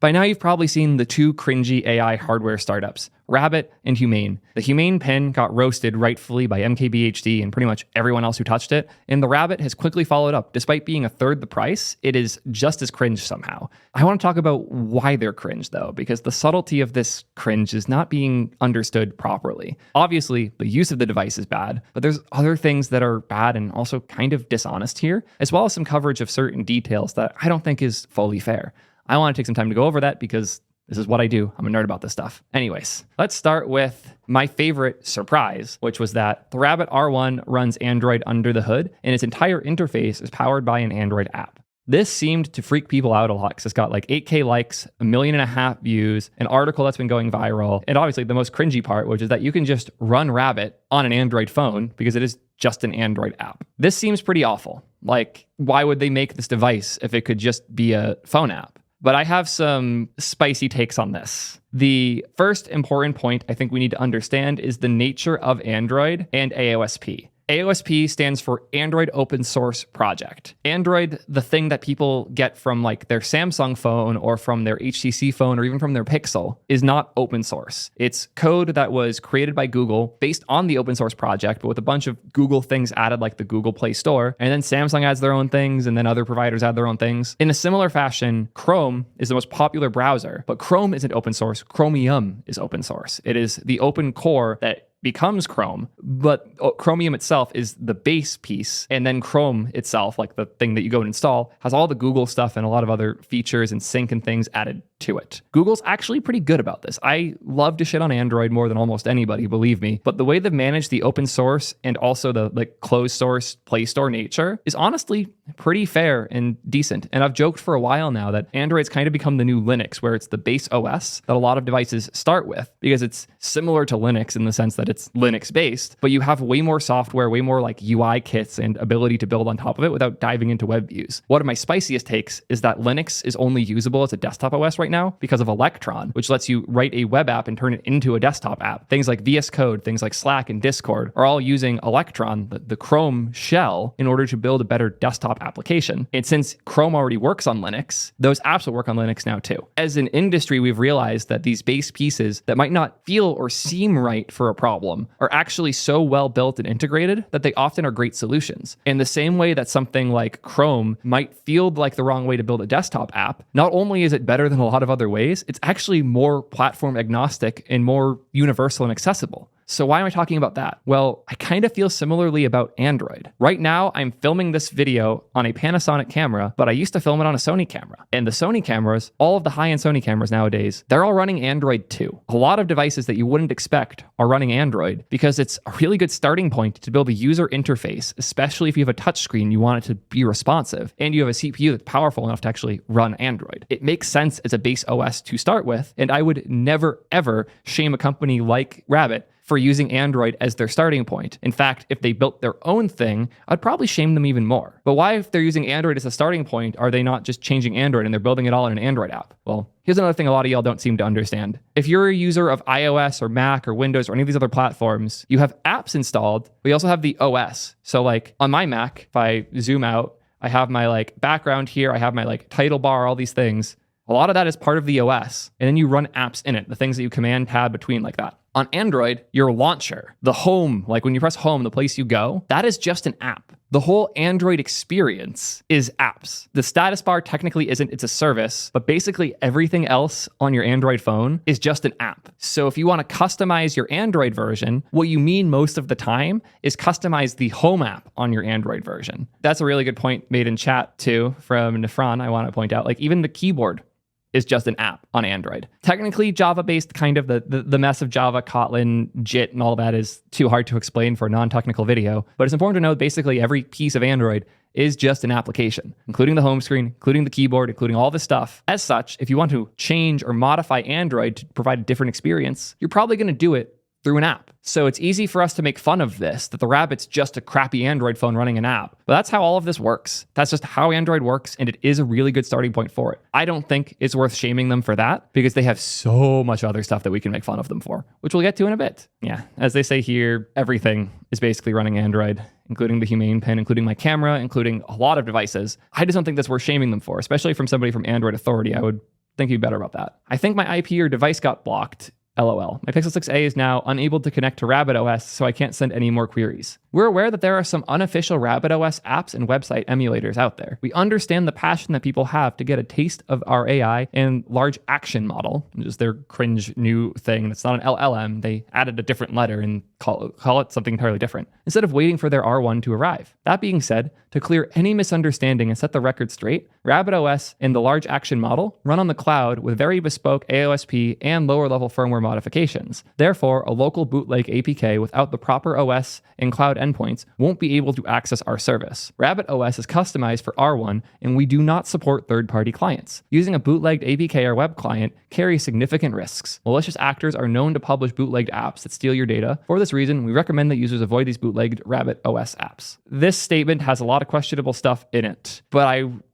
By now, you've probably seen the two cringy AI hardware startups, Rabbit and Humane. The Humane pen got roasted rightfully by MKBHD and pretty much everyone else who touched it, and the Rabbit has quickly followed up. Despite being a third the price, it is just as cringe somehow. I want to talk about why they're cringe though, because the subtlety of this cringe is not being understood properly. Obviously, the use of the device is bad, but there's other things that are bad and also kind of dishonest here, as well as some coverage of certain details that I don't think is fully fair. I want to take some time to go over that because this is what I do. I'm a nerd about this stuff. Anyways, let's start with my favorite surprise, which was that the Rabbit R1 runs Android under the hood, and its entire interface is powered by an Android app. This seemed to freak people out a lot because it's got like 8K likes, 1.5 million views, an article that's been going viral, and obviously the most cringy part, which is that you can just run Rabbit on an Android phone because it is just an Android app. This seems pretty awful. Like, why would they make this device if it could just be a phone app? But I have some spicy takes on this. The first important point I think we need to understand is the nature of Android and AOSP. AOSP stands for Android Open Source Project. Android, the thing that people get from like their Samsung phone or from their HTC phone or even from their Pixel, is not open source. It's code that was created by Google based on the open source project, but with a bunch of Google things added like the Google Play Store. And then Samsung adds their own things and then other providers add their own things. In a similar fashion, Chrome is the most popular browser, but Chrome isn't open source. Chromium is open source. It is the open core that becomes Chrome, but Chromium itself is the base piece, and then Chrome itself, like the thing that you go and install, has all the Google stuff and a lot of other features and sync and things added to it. Google's actually pretty good about this. I love to shit on Android more than almost anybody, believe me, but the way they've managed the open source and also the like closed source Play Store nature is honestly pretty fair and decent. And I've joked for a while now that Android's kind of become the new Linux, where it's the base OS that a lot of devices start with, because it's similar to Linux in the sense that it's Linux based, but you have way more software, way more like UI kits and ability to build on top of it without diving into web views. One of my spiciest takes is that Linux is only usable as a desktop OS right now because of Electron, which lets you write a web app and turn it into a desktop app. Things like VS Code, things like Slack and Discord are all using Electron, the Chrome shell, in order to build a better desktop application. And since Chrome already works on Linux, those apps will work on Linux now too. As an industry, we've realized that these base pieces that might not feel or seem right for a problem are actually so well built and integrated that they often are great solutions. In the same way that something like Chrome might feel like the wrong way to build a desktop app, not only is it better than a lot of other ways, it's actually more platform agnostic and more universal and accessible. So why am I talking about that? Well, I kind of feel similarly about Android. Right now, I'm filming this video on a Panasonic camera, but I used to film it on a Sony camera. And the Sony cameras, all of the high-end Sony cameras nowadays, they're all running Android too. A lot of devices that you wouldn't expect are running Android because it's a really good starting point to build a user interface, especially if you have a touchscreen, you want it to be responsive, and you have a CPU that's powerful enough to actually run Android. It makes sense as a base OS to start with, and I would never, ever shame a company like Rabbit for using Android as their starting point. In fact, if they built their own thing, I'd probably shame them even more. But why, if they're using Android as a starting point, are they not just changing Android and they're building it all in an Android app? Well, here's another thing a lot of y'all don't seem to understand. If you're a user of iOS or Mac or Windows or any of these other platforms, you have apps installed, but you also have the OS. So like on my Mac, if I zoom out, I have my like background here, I have my like title bar, all these things. A lot of that is part of the OS, and then you run apps in it, the things that you command tab between like that. On Android, your launcher, the home, like when you press home, the place you go, that is just an app. The whole Android experience is apps. The status bar technically isn't, it's a service, but basically everything else on your Android phone is just an app. So if you want to customize your Android version, what you mean most of the time is customize the home app on your Android version. That's a really good point made in chat too from Nefron, I want to point out. Like even the keyboard is just an app on Android. Technically Java-based, kind of the mess of Java, Kotlin, JIT, and all that is too hard to explain for a non-technical video. But it's important to know basically every piece of Android is just an application, including the home screen, including the keyboard, including all this stuff. As such, if you want to change or modify Android to provide a different experience, you're probably going to do it through an app. So it's easy for us to make fun of this, that the Rabbit's just a crappy Android phone running an app. But that's how all of this works. That's just how Android works, and it is a really good starting point for it. I don't think it's worth shaming them for that, because they have so much other stuff that we can make fun of them for, which we'll get to in a bit. Yeah, as they say here, everything is basically running Android, including the Humane pen, including my camera, including a lot of devices. I just don't think that's worth shaming them for, especially from somebody from Android Authority. I would think you'd be better about that. I think my IP or device got blocked. LOL. My Pixel 6a is now unable to connect to RabbitOS, so I can't send any more queries. We're aware that there are some unofficial RabbitOS apps and website emulators out there. We understand the passion that people have to get a taste of our AI and large action model, which is their cringe new thing. That's not an LLM. They added a different letter and call it something entirely different, instead of waiting for their R1 to arrive. That being said, to clear any misunderstanding and set the record straight, RabbitOS and the large action model run on the cloud with very bespoke AOSP and lower level firmware modifications. Therefore, a local bootleg APK without the proper OS and cloud endpoints won't be able to access our service. RabbitOS is customized for R1, and we do not support third-party clients. Using a bootlegged APK or web client carries significant risks. Malicious actors are known to publish bootlegged apps that steal your data. For this reason, we recommend that users avoid these bootlegged RabbitOS apps. This statement has a lot of questionable stuff in it, but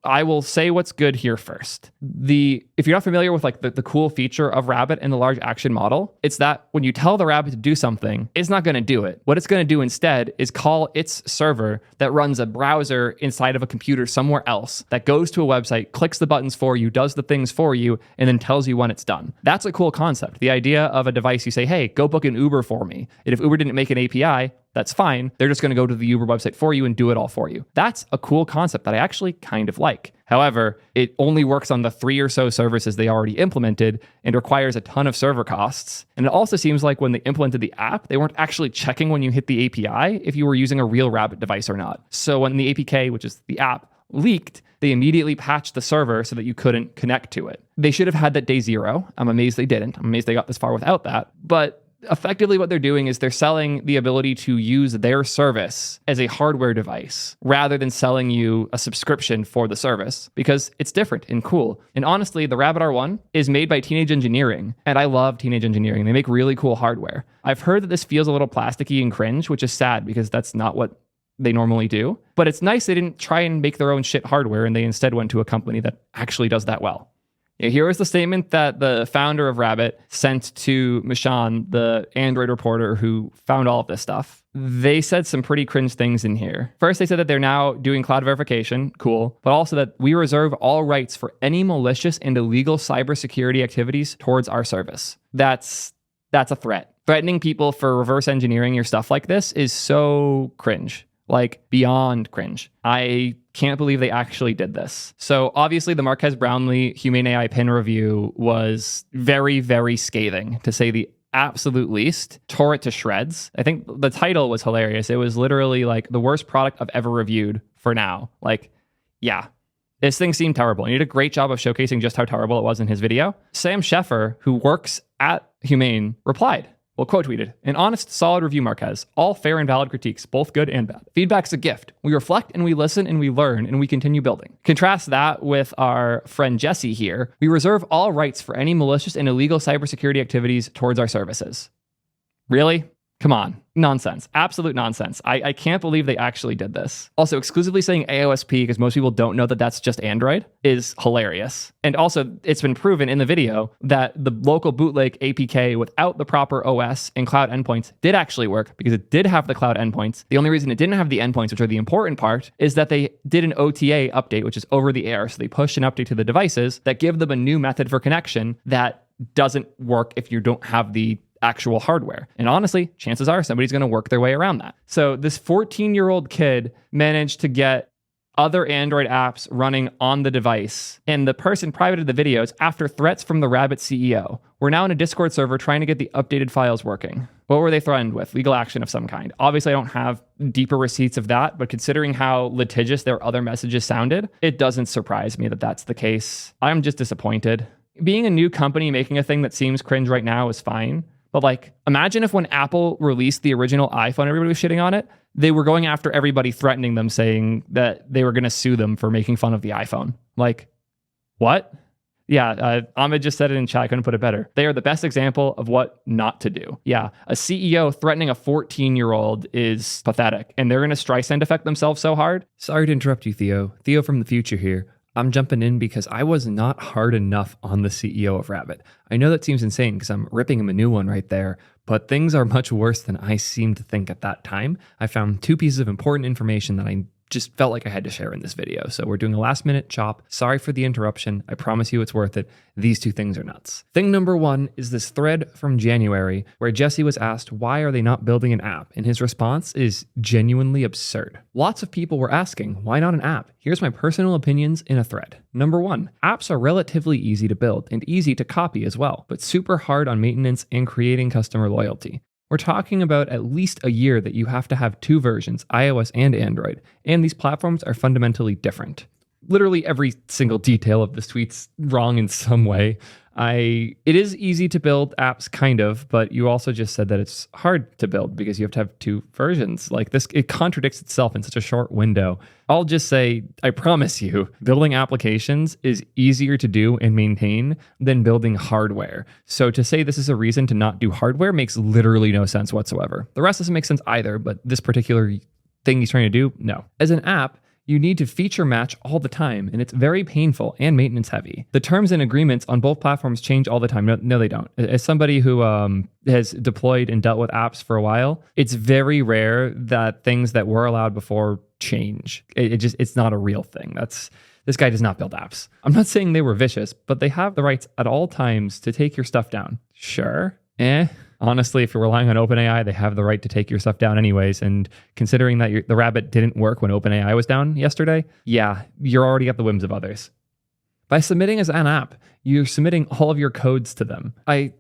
I will say what's good here first. If you're not familiar with like the cool feature of Rabbit and the large action model, it's that when you tell the Rabbit to do something, it's not going to do it. What it's going to do instead is call its server that runs a browser inside of a computer somewhere else that goes to a website, clicks the buttons for you, does the things for you, and then tells you when it's done. That's a cool concept. The idea of a device, you say, hey, go book an Uber for me. And if Uber didn't make an API, that's fine. They're just going to go to the Uber website for you and do it all for you. That's a cool concept that I actually kind of like. However, it only works on the 3 or so services they already implemented and requires a ton of server costs. And it also seems like when they implemented the app, they weren't actually checking when you hit the API if you were using a real Rabbit device or not. So when the APK, which is the app, leaked, they immediately patched the server so that you couldn't connect to it. They should have had that day zero. I'm amazed they didn't. I'm amazed they got this far without that. But effectively what they're doing is they're selling the ability to use their service as a hardware device rather than selling you a subscription for the service, because it's different and cool. And honestly, the Rabbit R1 is made by Teenage Engineering, and I love Teenage Engineering. They make really cool hardware. I've heard that this feels a little plasticky and cringe, which is sad because that's not what they normally do. But it's nice they didn't try and make their own shit hardware, and they instead went to a company that actually does that well. Here is the statement that the founder of Rabbit sent to Mishan, the Android reporter who found all of this stuff. They said some pretty cringe things in here. First, they said that they're now doing cloud verification, cool, but also that we reserve all rights for any malicious and illegal cybersecurity activities towards our service. That's a threat. Threatening people for reverse engineering your stuff like this is so cringe. Like beyond cringe. I can't believe they actually did this. So obviously the Marques Brownlee Humane AI pin review was very, very scathing, to say the absolute least. Tore it to shreds. I think the title was hilarious. It was literally like the worst product I've ever reviewed for now. Like, yeah. This thing seemed terrible. He did a great job of showcasing just how terrible it was in his video. Sam Sheffer, who works at Humane, replied. Well, quote tweeted, an honest, solid review, Marques. All fair and valid critiques, both good and bad. Feedback's a gift. We reflect and we listen and we learn and we continue building. Contrast that with our friend Jesse here. We reserve all rights for any malicious and illegal cybersecurity activities towards our services. Really? Come on. Nonsense. Absolute nonsense. I can't believe they actually did this. Also, exclusively saying AOSP, because most people don't know that that's just Android, is hilarious. And also, it's been proven in the video that the local bootleg APK without the proper OS and cloud endpoints did actually work, because it did have the cloud endpoints. The only reason it didn't have the endpoints, which are the important part, is that they did an OTA update, which is over the air. So they pushed an update to the devices that give them a new method for connection that doesn't work if you don't have the actual hardware. And honestly, chances are somebody's going to work their way around that. So this 14-year-old kid managed to get other Android apps running on the device. And the person privated the videos after threats from the Rabbit CEO. We're now in a Discord server trying to get the updated files working. What were they threatened with? Legal action of some kind. Obviously, I don't have deeper receipts of that, but considering how litigious their other messages sounded, it doesn't surprise me that that's the case. I'm just disappointed. Being a new company making a thing that seems cringe right now is fine. But like, imagine if when Apple released the original iPhone, everybody was shitting on it. They were going after everybody, threatening them, saying that they were going to sue them for making fun of the iPhone. Like, what? Yeah, Ahmed just said it in chat. I couldn't put it better. They are the best example of what not to do. Yeah, a CEO threatening a 14-year-old is pathetic. And they're going to Streisand effect themselves so hard. Sorry to interrupt you, Theo. Theo from the future here. I'm jumping in because I was not hard enough on the CEO of Rabbit. I know that seems insane because I'm ripping him a new one right there, but things are much worse than I seemed to think at that time. I found 2 pieces of important information that I just felt like I had to share in this video. So we're doing a last minute chop. Sorry for the interruption. I promise you it's worth it. These two things are nuts. Thing number one is this thread from January where Jesse was asked, why are they not building an app? And his response is genuinely absurd. Lots of people were asking, why not an app? Here's my personal opinions in a thread. Number one, apps are relatively easy to build and easy to copy as well, but super hard on maintenance and creating customer loyalty. We're talking about at least a year that you have to have two versions, iOS and Android, and these platforms are fundamentally different. Literally every single detail of this tweet's wrong in some way. It is easy to build apps, kind of, but you also just said that it's hard to build because you have to have two versions. Like this, it contradicts itself in such a short window. I'll just say, I promise you, building applications is easier to do and maintain than building hardware. So to say this is a reason to not do hardware makes literally no sense whatsoever. The rest doesn't make sense either, but this particular thing he's trying to do, no. As an app, you need to feature match all the time, and it's very painful and maintenance heavy. The terms and agreements on both platforms change all the time. No, they don't. As somebody who has deployed and dealt with apps for a while, it's very rare that things that were allowed before change. It's not a real thing. This guy does not build apps. I'm not saying they were vicious, but they have the rights at all times to take your stuff down. Sure. Honestly, if you're relying on OpenAI, they have the right to take your stuff down anyways. And considering that the Rabbit didn't work when OpenAI was down yesterday, yeah, you're already at the whims of others. By submitting as an app, you're submitting all of your codes to them. I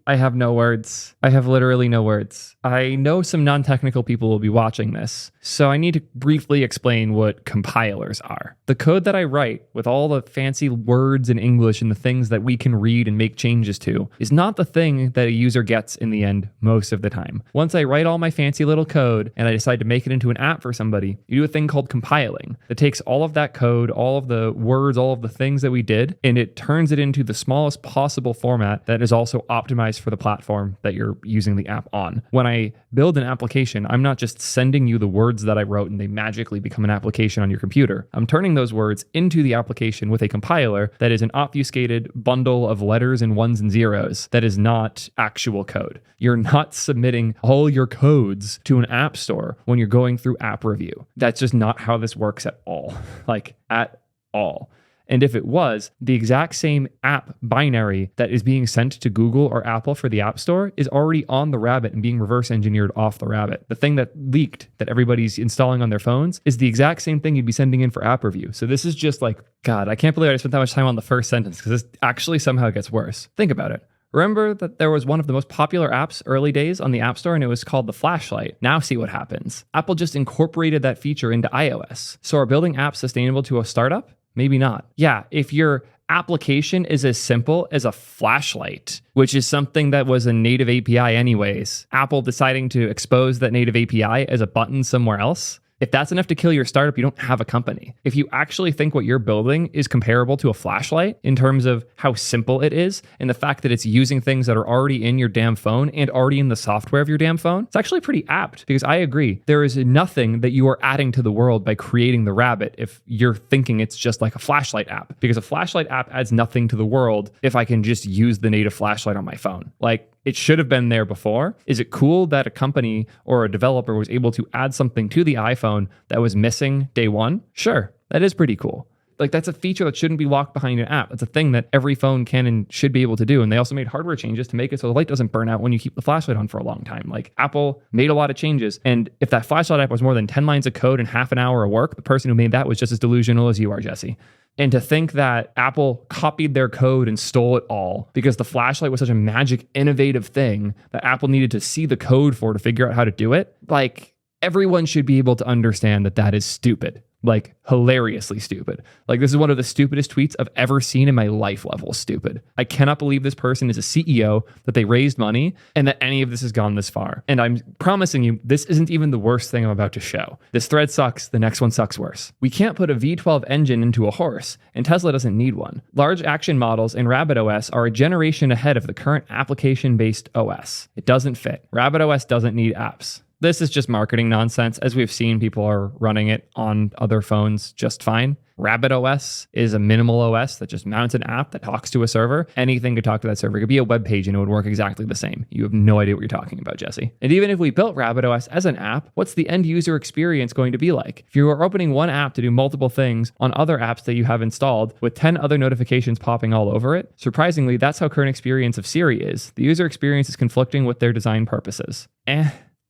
have no words. I have literally no words. I know some non-technical people will be watching this, so I need to briefly explain what compilers are. The code that I write with all the fancy words in English and the things that we can read and make changes to is not the thing that a user gets in the end most of the time. Once I write all my fancy little code and I decide to make it into an app for somebody, you do a thing called compiling that takes all of that code, all of the words, all of the things that we did, and it turns it into the smallest possible format that is also optimized for the platform that you're using the app on. When I build an application, I'm not just sending you the words that I wrote and they magically become an application on your computer. I'm turning those words into the application with a compiler that is an obfuscated bundle of letters and ones and zeros that is not actual code. You're not submitting all your codes to an app store when you're going through app review. That's just not how this works at all. Like, at all. And if it was, the exact same app binary that is being sent to Google or Apple for the App Store is already on the Rabbit and being reverse engineered off the Rabbit. The thing that leaked that everybody's installing on their phones is the exact same thing you'd be sending in for app review. So this is just like, God, I can't believe I spent that much time on the first sentence because this actually somehow gets worse. Think about it. Remember that there was one of the most popular apps early days on the App Store and it was called the flashlight. Now see what happens. Apple just incorporated that feature into iOS. So are building apps sustainable to a startup? Maybe not. Yeah, if your application is as simple as a flashlight, which is something that was a native API anyways, Apple deciding to expose that native API as a button somewhere else, if that's enough to kill your startup, you don't have a company. If you actually think what you're building is comparable to a flashlight in terms of how simple it is and the fact that it's using things that are already in your damn phone and already in the software of your damn phone, it's actually pretty apt because I agree. There is nothing that you are adding to the world by creating the Rabbit if you're thinking it's just like a flashlight app, because a flashlight app adds nothing to the world if I can just use the native flashlight on my phone. Like, it should have been there before. Is it cool that a company or a developer was able to add something to the iPhone that was missing day one? Sure, that is pretty cool. Like, that's a feature that shouldn't be locked behind an app. That's a thing that every phone can and should be able to do. And they also made hardware changes to make it so the light doesn't burn out when you keep the flashlight on for a long time. Like, Apple made a lot of changes. And if that flashlight app was more than 10 lines of code and half an hour of work, the person who made that was just as delusional as you are, Jesse. And to think that Apple copied their code and stole it all because the flashlight was such a magic, innovative thing that Apple needed to see the code for to figure out how to do it. Like, everyone should be able to understand that that is stupid. Like, hilariously stupid. Like, this is one of the stupidest tweets I've ever seen in my life level stupid. I cannot believe this person is a CEO, that they raised money, and that any of this has gone this far. And I'm promising you, this isn't even the worst thing I'm about to show. This thread sucks, the next one sucks worse. We can't put a V12 engine into a horse, and Tesla doesn't need one. Large action models in RabbitOS are a generation ahead of the current application-based OS. It doesn't fit. RabbitOS doesn't need apps. This is just marketing nonsense. As we've seen, people are running it on other phones just fine. Rabbit OS is a minimal OS that just mounts an app that talks to a server. Anything could talk to that server. It could be a web page and it would work exactly the same. You have no idea what you're talking about, Jesse. And even if we built Rabbit OS as an app, what's the end user experience going to be like? If you are opening one app to do multiple things on other apps that you have installed with 10 other notifications popping all over it, surprisingly, that's how current experience of Siri is. The user experience is conflicting with their design purposes.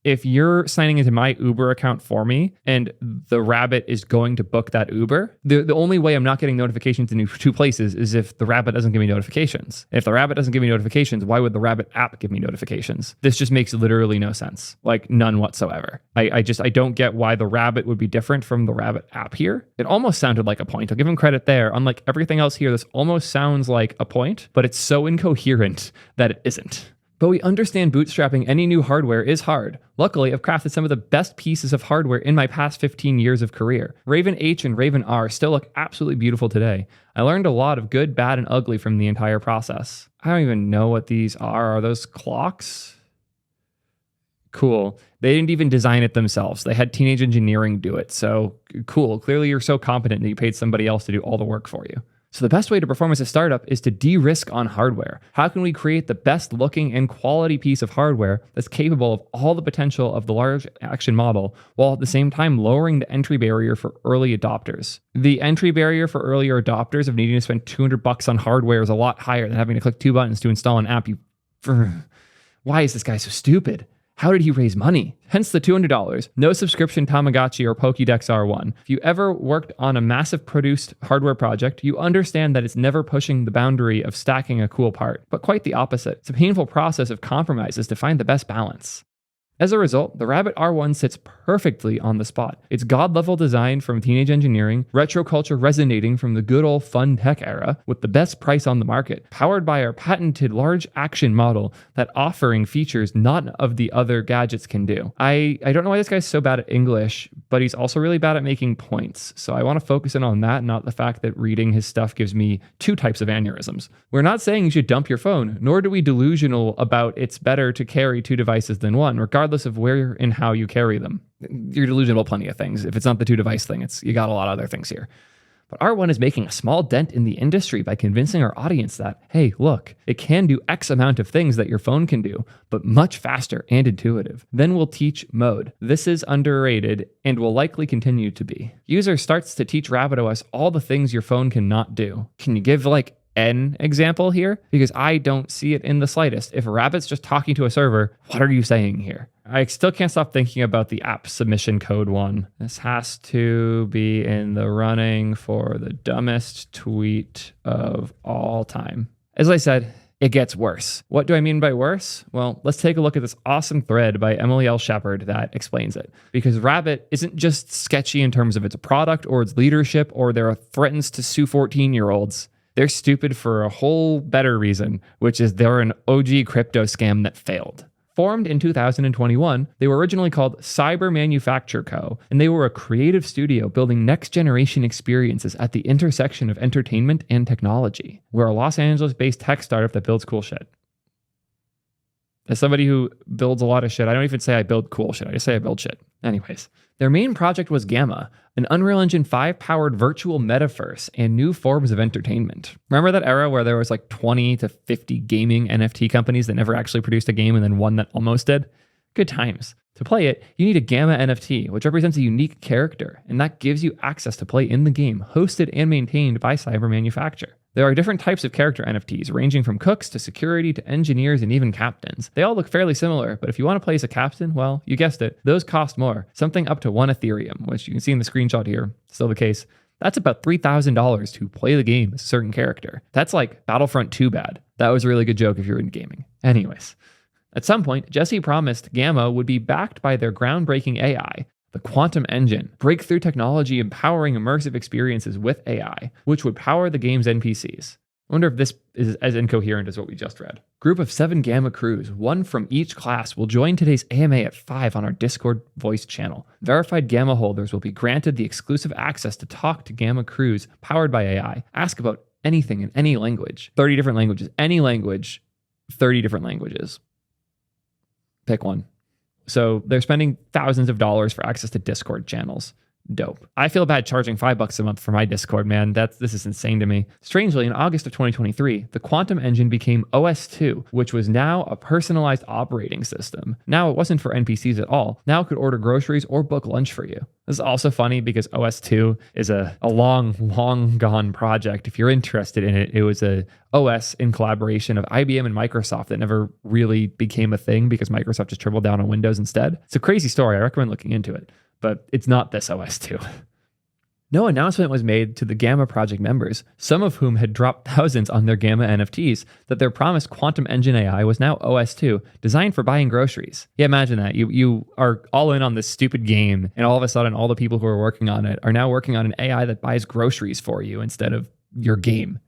If you're signing into my Uber account for me and the Rabbit is going to book that Uber, the only way I'm not getting notifications in two places is if the Rabbit doesn't give me notifications. If the Rabbit doesn't give me notifications, why would the Rabbit app give me notifications? This just makes literally no sense. Like none whatsoever. I don't get why the Rabbit would be different from the Rabbit app here. It almost sounded like a point. I'll give him credit there. Unlike everything else here, this almost sounds like a point, but it's so incoherent that it isn't. But we understand bootstrapping any new hardware is hard. Luckily, I've crafted some of the best pieces of hardware in my past 15 years of career. Raven H and Raven R still look absolutely beautiful today. I learned a lot of good, bad, and ugly from the entire process. I don't even know what these are. Are those clocks? Cool. They didn't even design it themselves. They had Teenage Engineering do it. So cool. Clearly, you're so competent that you paid somebody else to do all the work for you. So the best way to perform as a startup is to de-risk on hardware. How can we create the best looking and quality piece of hardware that's capable of all the potential of the large action model, while at the same time lowering the entry barrier for early adopters? The entry barrier for earlier adopters of needing to spend $200 on hardware is a lot higher than having to click 2 buttons to install an app. Why is this guy so stupid? How did he raise money? Hence the $200. No subscription Tamagotchi or Pokédex R1. If you ever worked on a massive produced hardware project, you understand that it's never pushing the boundary of stacking a cool part, but quite the opposite. It's a painful process of compromises to find the best balance. As a result, the Rabbit R1 sits perfectly on the spot. It's god-level design from Teenage Engineering, retro culture resonating from the good old fun tech era, with the best price on the market, powered by our patented large action model that offering features none of the other gadgets can do. I don't know why this guy's so bad at English, but he's also really bad at making points. So I want to focus in on that, not the fact that reading his stuff gives me 2 types of aneurysms. We're not saying you should dump your phone, nor do we delusional about it's better to carry 2 devices than one, regardless of where and how you carry them. You're delusional about plenty of things. If it's not the 2 device thing, you got a lot of other things here. But R1 is making a small dent in the industry by convincing our audience that, hey, look, it can do X amount of things that your phone can do, but much faster and intuitive. Then we'll teach mode. This is underrated and will likely continue to be. User starts to teach RabbitOS all the things your phone cannot do. Can you give an example here? Because I don't see it in the slightest. If a Rabbit's just talking to a server, what are you saying here? I still can't stop thinking about the app submission code one. This has to be in the running for the dumbest tweet of all time. As I said, it gets worse. What do I mean by worse? Well, let's take a look at this awesome thread by Emily L. Shepard that explains it. Because Rabbit isn't just sketchy in terms of its product or its leadership or their threatens to sue 14-year-olds. They're stupid for a whole better reason, which is they're an OG crypto scam that failed. Formed in 2021, they were originally called Cyber Manufacture Co., and they were a creative studio building next-generation experiences at the intersection of entertainment and technology. We're a Los Angeles-based tech startup that builds cool shit. As somebody who builds a lot of shit, I don't even say I build cool shit. I just say I build shit. Anyways, their main project was Gamma, an Unreal Engine 5-powered virtual metaverse and new forms of entertainment. Remember that era where there was 20 to 50 gaming NFT companies that never actually produced a game and then one that almost did? Good times. To play it, you need a Gamma NFT, which represents a unique character, and that gives you access to play in the game, hosted and maintained by Cyber Manufacture. There are different types of character NFTs, ranging from cooks to security to engineers and even captains. They all look fairly similar, but if you want to play as a captain, well, you guessed it, those cost more, something up to 1 Ethereum, which you can see in the screenshot here, still the case. That's about $3,000 to play the game as a certain character. That's like Battlefront 2 bad. That was a really good joke if you're in gaming. Anyways, at some point, Jesse promised Gamma would be backed by their groundbreaking AI, the quantum engine, breakthrough technology empowering immersive experiences with AI, which would power the game's NPCs. I wonder if this is as incoherent as what we just read. Group of 7 Gamma crews, 1 from each class, will join today's AMA at 5 on our Discord voice channel. Verified Gamma holders will be granted the exclusive access to talk to Gamma crews powered by AI. Ask about anything in any language. 30 different languages. Any language, 30 different languages. Pick one. So they're spending thousands of dollars for access to Discord channels. Dope. I feel bad charging $5 a month for my Discord, man. This is insane to me. Strangely, in August of 2023, the Quantum engine became OS2, which was now a personalized operating system. Now it wasn't for NPCs at all. Now it could order groceries or book lunch for you. This is also funny because OS2 is a long gone project. If you're interested in it, it was a OS in collaboration of IBM and Microsoft that never really became a thing because Microsoft just tripled down on Windows instead. It's a crazy story. I recommend looking into it, but it's not this OS2. No announcement was made to the Gamma project members, some of whom had dropped thousands on their Gamma NFTs, that their promised Quantum Engine AI was now OS2, designed for buying groceries. Yeah, imagine that. You are all in on this stupid game, and all of a sudden all the people who are working on it are now working on an AI that buys groceries for you instead of your game.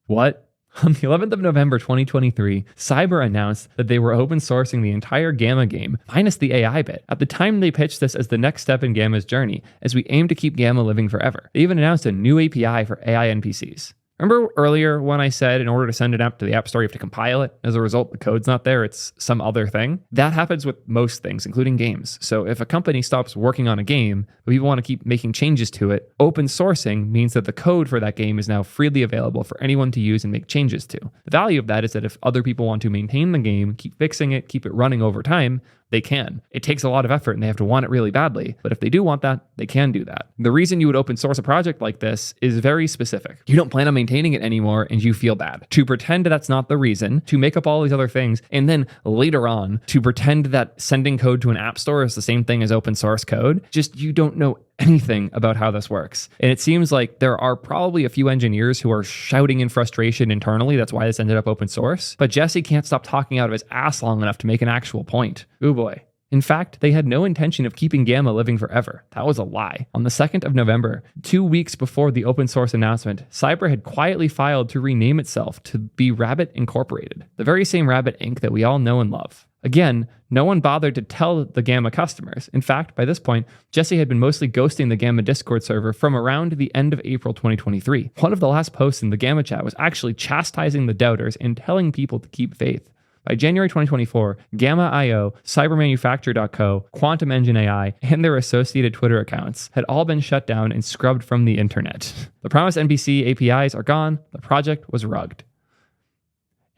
What? On the 11th of November 2023, Cyber announced that they were open sourcing the entire Gamma game, minus the AI bit. At the time, they pitched this as the next step in Gamma's journey, as we aim to keep Gamma living forever. They even announced a new API for AI NPCs. Remember earlier when I said in order to send an app to the App Store, you have to compile it? As a result, the code's not there, it's some other thing. That happens with most things, including games. So if a company stops working on a game, but people want to keep making changes to it, open sourcing means that the code for that game is now freely available for anyone to use and make changes to. The value of that is that if other people want to maintain the game, keep fixing it, keep it running over time, they can. It takes a lot of effort and they have to want it really badly, but if they do want that, they can do that. The reason you would open source a project like this is very specific. You don't plan on maintaining it anymore and you feel bad. To pretend that's not the reason, to make up all these other things, and then later on to pretend that sending code to an app store is the same thing as open source code, just you don't know anything about how this works. And it seems like there are probably a few engineers who are shouting in frustration internally. That's why this ended up open source. But Jesse can't stop talking out of his ass long enough to make an actual point. Ooh boy. In fact, they had no intention of keeping Gamma living forever. That was a lie. On the 2nd of November, 2 weeks before the open source announcement, Cyber had quietly filed to rename itself to be Rabbit Incorporated, the very same Rabbit Inc. that we all know and love. Again, no one bothered to tell the Gamma customers. In fact, by this point, Jesse had been mostly ghosting the Gamma Discord server from around the end of April 2023. One of the last posts in the Gamma chat was actually chastising the doubters and telling people to keep faith. By January 2024, Gamma.io, cybermanufacture.co, Quantum Engine AI, and their associated Twitter accounts had all been shut down and scrubbed from the internet. The promised NPC APIs are gone. The project was rugged.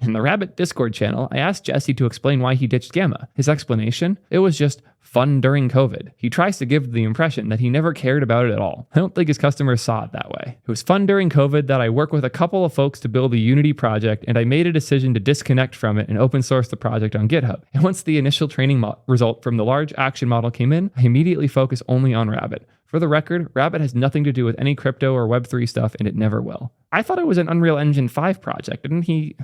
In the Rabbit Discord channel, I asked Jesse to explain why he ditched Gamma. His explanation? It was just fun during COVID. He tries to give the impression that he never cared about it at all. I don't think his customers saw it that way. It was fun during COVID that I worked with a couple of folks to build a Unity project, and I made a decision to disconnect from it and open source the project on GitHub. And once the initial training result from the large action model came in, I immediately focused only on Rabbit. For the record, Rabbit has nothing to do with any crypto or Web3 stuff, and it never will. I thought it was an Unreal Engine 5 project, didn't he?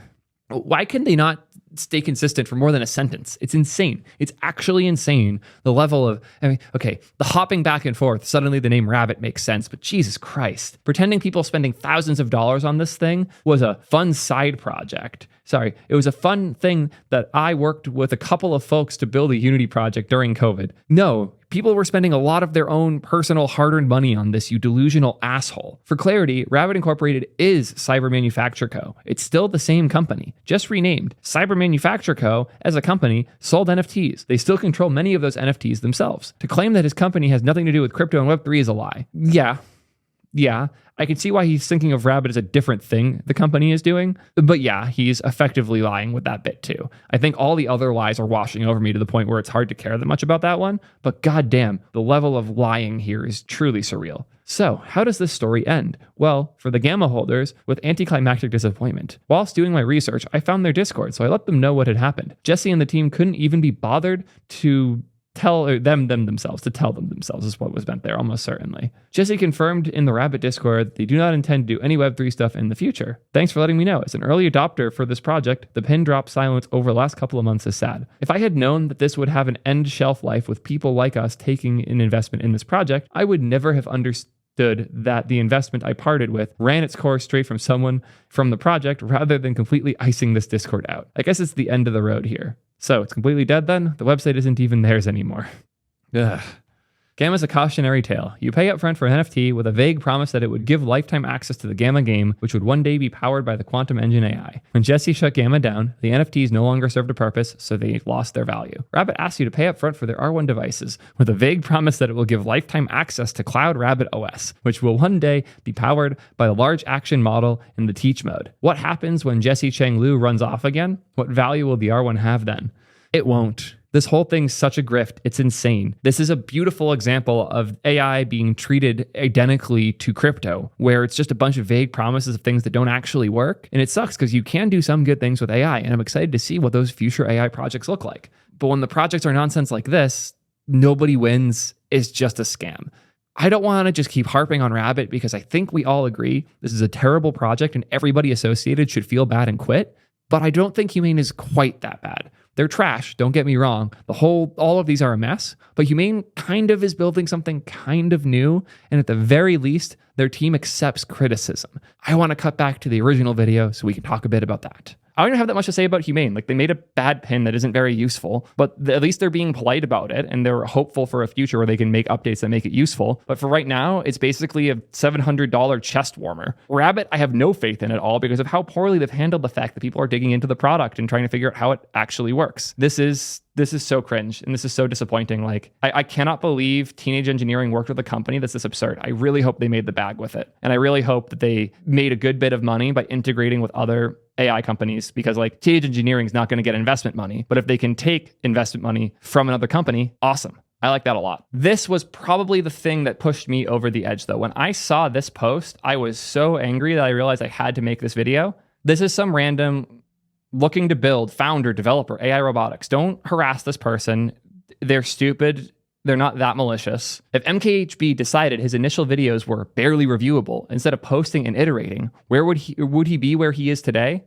Why can they not stay consistent for more than a sentence? It's insane. It's actually insane. The level of, the hopping back and forth, suddenly the name Rabbit makes sense, but Jesus Christ. Pretending people spending thousands of dollars on this thing was a fun side project. Sorry, it was a fun thing that I worked with a couple of folks to build a Unity project during COVID. No, people were spending a lot of their own personal hard-earned money on this, you delusional asshole. For clarity, Rabbit Incorporated is Cyber Manufacture Co. It's still the same company, just renamed. Cyber Manufacture Co. as a company sold NFTs. They still control many of those NFTs themselves. To claim that his company has nothing to do with crypto and Web3 is a lie. Yeah, I can see why he's thinking of Rabbit as a different thing the company is doing. But yeah, he's effectively lying with that bit too. I think all the other lies are washing over me to the point where it's hard to care that much about that one. But goddamn, the level of lying here is truly surreal. So, how does this story end? Well, for the Gamma holders, with anticlimactic disappointment. Whilst doing my research, I found their Discord, so I let them know what had happened. Jesse and the team couldn't even be bothered to tell them themselves is what was meant there, almost certainly. Jesse confirmed in the Rabbit Discord that they do not intend to do any Web3 stuff in the future. Thanks for letting me know. As an early adopter for this project, the pin drop silence over the last couple of months is sad. If I had known that this would have an end shelf life with people like us taking an investment in this project, I would never have understood that the investment I parted with ran its course straight from someone from the project rather than completely icing this Discord out. I guess it's the end of the road here. So it's completely dead then? The website isn't even theirs anymore. Ugh. Gamma's a cautionary tale. You pay upfront for an NFT with a vague promise that it would give lifetime access to the Gamma game, which would one day be powered by the Quantum Engine AI. When Jesse shut Gamma down, the NFTs no longer served a purpose, so they lost their value. Rabbit asks you to pay upfront for their R1 devices with a vague promise that it will give lifetime access to Cloud Rabbit OS, which will one day be powered by the large action model in the teach mode. What happens when Jesse Cheng Lu runs off again? What value will the R1 have then? It won't. This whole thing's such a grift. It's insane. This is a beautiful example of AI being treated identically to crypto, where it's just a bunch of vague promises of things that don't actually work. And it sucks because you can do some good things with AI, and I'm excited to see what those future AI projects look like. But when the projects are nonsense like this, nobody wins. It's just a scam. I don't want to just keep harping on Rabbit because I think we all agree this is a terrible project and everybody associated should feel bad and quit. But I don't think Humane is quite that bad. They're trash, don't get me wrong. All of these are a mess, but Humane kind of is building something kind of new, and at the very least, their team accepts criticism. I want to cut back to the original video so we can talk a bit about that. I don't even have that much to say about Humane. Like, they made a bad pin that isn't very useful, but at least they're being polite about it, and they're hopeful for a future where they can make updates that make it useful. But for right now, it's basically a $700 chest warmer. Rabbit, I have no faith in at all because of how poorly they've handled the fact that people are digging into the product and trying to figure out how it actually works. This is so cringe, and this is so disappointing. Like, I cannot believe Teenage Engineering worked with a company that's this absurd. I really hope they made the bag with it. And I really hope that they made a good bit of money by integrating with other AI companies, because like Teenage Engineering is not going to get investment money, but if they can take investment money from another company, awesome. I like that a lot. This was probably the thing that pushed me over the edge though. When I saw this post, I was so angry that I realized I had to make this video. This is some random looking to build founder, developer, AI robotics. Don't harass this person. They're stupid. They're not that malicious. If MKHB decided his initial videos were barely reviewable, instead of posting and iterating, where would he be where he is today?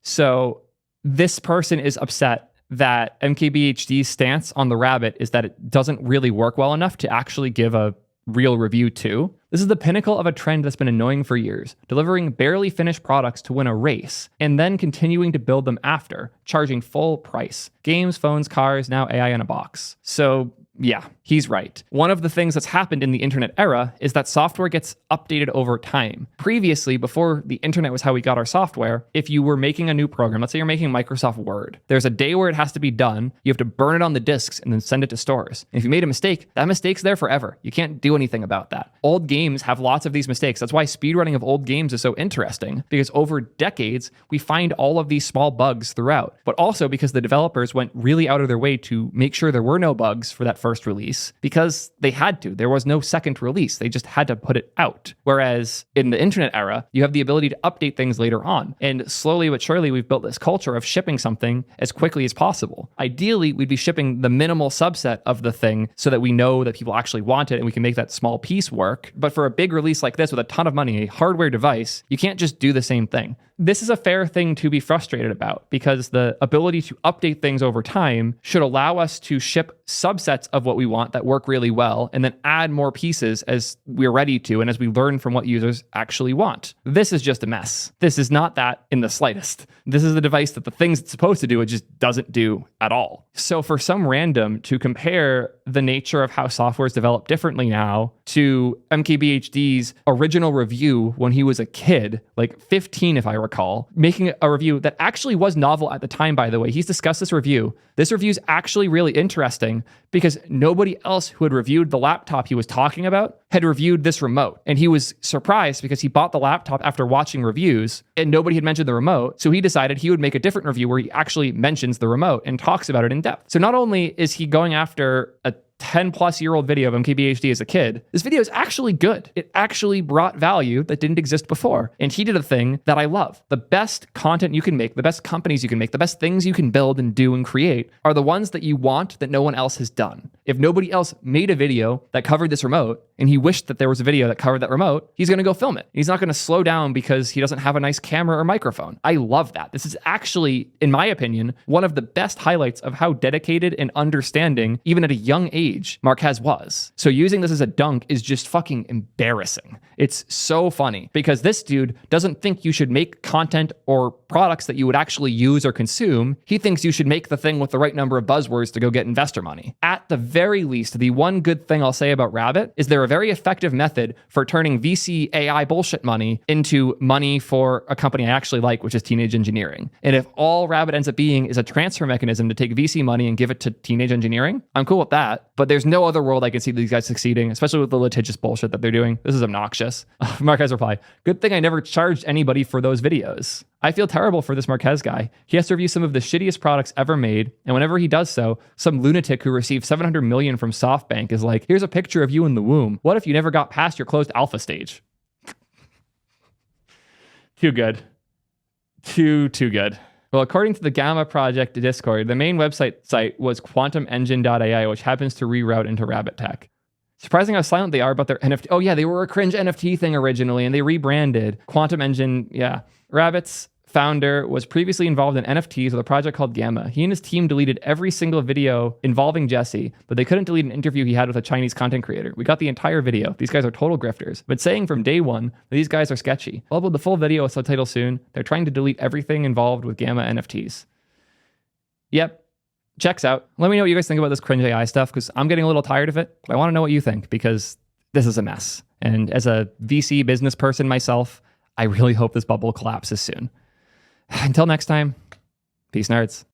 So this person is upset that MKBHD's stance on the Rabbit is that it doesn't really work well enough to actually give a real review to. This is the pinnacle of a trend that's been annoying for years, delivering barely finished products to win a race, and then continuing to build them after, charging full price. Games, phones, cars, now AI in a box. So yeah, he's right. One of the things that's happened in the internet era is that software gets updated over time. Previously, before the internet was how we got our software, if you were making a new program, let's say you're making Microsoft Word, there's a day where it has to be done. You have to burn it on the disks and then send it to stores. And if you made a mistake, that mistake's there forever. You can't do anything about that. Old games have lots of these mistakes. That's why speedrunning of old games is so interesting, because over decades, we find all of these small bugs throughout, but also because the developers went really out of their way to make sure there were no bugs for that first release, because they had to. There was no second release. They just had to put it out. Whereas in the internet era, you have the ability to update things later on. And slowly but surely, we've built this culture of shipping something as quickly as possible. Ideally, we'd be shipping the minimal subset of the thing so that we know that people actually want it and we can make that small piece work. But for a big release like this with a ton of money, a hardware device, you can't just do the same thing. This is a fair thing to be frustrated about, because the ability to update things over time should allow us to ship subsets of what we want that work really well, and then add more pieces as we're ready to and as we learn from what users actually want. This is just a mess. This is not that in the slightest. This is a device that the things it's supposed to do, it just doesn't do at all. So for some random to compare the nature of how software is developed differently now to MKBHD's original review when he was a kid, like 15 if I recall, making a review that actually was novel at the time, by the way. He's discussed this review. This review is actually really interesting because nobody else who had reviewed the laptop he was talking about had reviewed this remote. And he was surprised because he bought the laptop after watching reviews and nobody had mentioned the remote. So he decided he would make a different review where he actually mentions the remote and talks about it in depth. So not only is he going after a 10-plus-year-old video of MKBHD as a kid, this video is actually good. It actually brought value that didn't exist before. And he did a thing that I love. The best content you can make, the best companies you can make, the best things you can build and do and create are the ones that you want that no one else has done. If nobody else made a video that covered this remote and he wished that there was a video that covered that remote, he's going to go film it. He's not going to slow down because he doesn't have a nice camera or microphone. I love that. This is actually, in my opinion, one of the best highlights of how dedicated and understanding, even at a young age, age Marquez was. So using this as a dunk is just fucking embarrassing. It's so funny because this dude doesn't think you should make content or products that you would actually use or consume. He thinks you should make the thing with the right number of buzzwords to go get investor money. At the very least, the one good thing I'll say about Rabbit is they're a very effective method for turning VC AI bullshit money into money for a company I actually like, which is teenage engineering. And if all Rabbit ends up being is a transfer mechanism to take VC money and give it to teenage engineering, I'm cool with that. But there's no other world I can see these guys succeeding, especially with the litigious bullshit that they're doing. This is obnoxious. Marquez reply, good thing I never charged anybody for those videos. I feel terrible for this Marquez guy. He has to review some of the shittiest products ever made, and whenever he does so, some lunatic who received $700 million from SoftBank is like, here's a picture of you in the womb. What if you never got past your closed alpha stage? Too good. Too good. Well, according to the Gamma Project Discord, the main website site was quantumengine.ai, which happens to reroute into Rabbit Tech. Surprising how silent they are about their NFT. Oh yeah, they were a cringe NFT thing originally, and they rebranded. Quantum Engine, yeah. Rabbit's founder was previously involved in NFTs with a project called Gamma. He and his team deleted every single video involving Jesse, but they couldn't delete an interview he had with a Chinese content creator. We got the entire video. These guys are total grifters. But saying from day one that these guys are sketchy. I'll upload the full video with subtitles soon. They're trying to delete everything involved with Gamma NFTs. Yep. Checks out. Let me know what you guys think about this cringe AI stuff, because I'm getting a little tired of it. But I want to know what you think, because this is a mess. And as a VC business person myself, I really hope this bubble collapses soon. Until next time, peace, nerds.